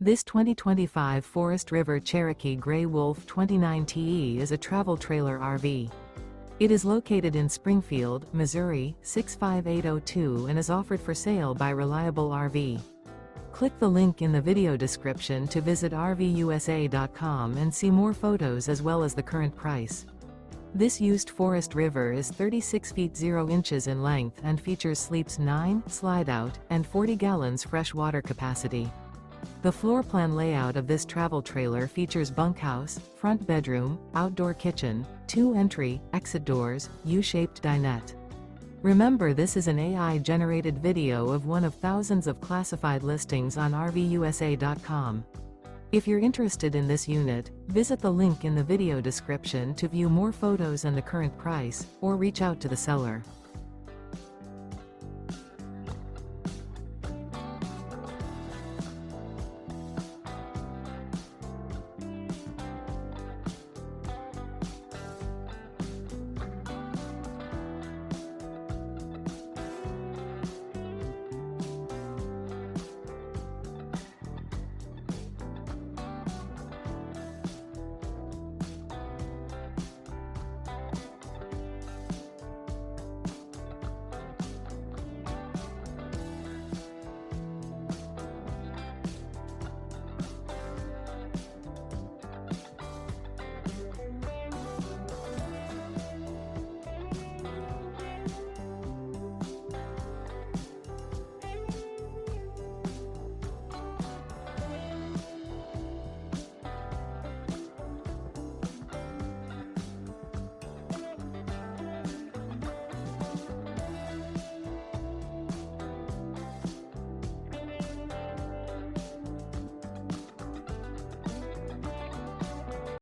This 2025 Forest River Cherokee Grey Wolf 29TE is a travel trailer RV. It is located in Springfield, Missouri, 65802 and is offered for sale by Reliable RV. Click the link in the video description to visit RVUSA.com and see more photos as well as the current price. This used Forest River is 36 feet 0 inches in length and features sleeps 9, Slideout, and 40 gallons fresh water capacity. The floor plan layout of this travel trailer features bunkhouse, front bedroom, outdoor kitchen, 2 entry, exit doors, U-shaped dinette. Remember, this is an AI-generated video of one of thousands of classified listings on RVUSA.com. If you're interested in this unit, visit the link in the video description to view more photos and the current price, or reach out to the seller.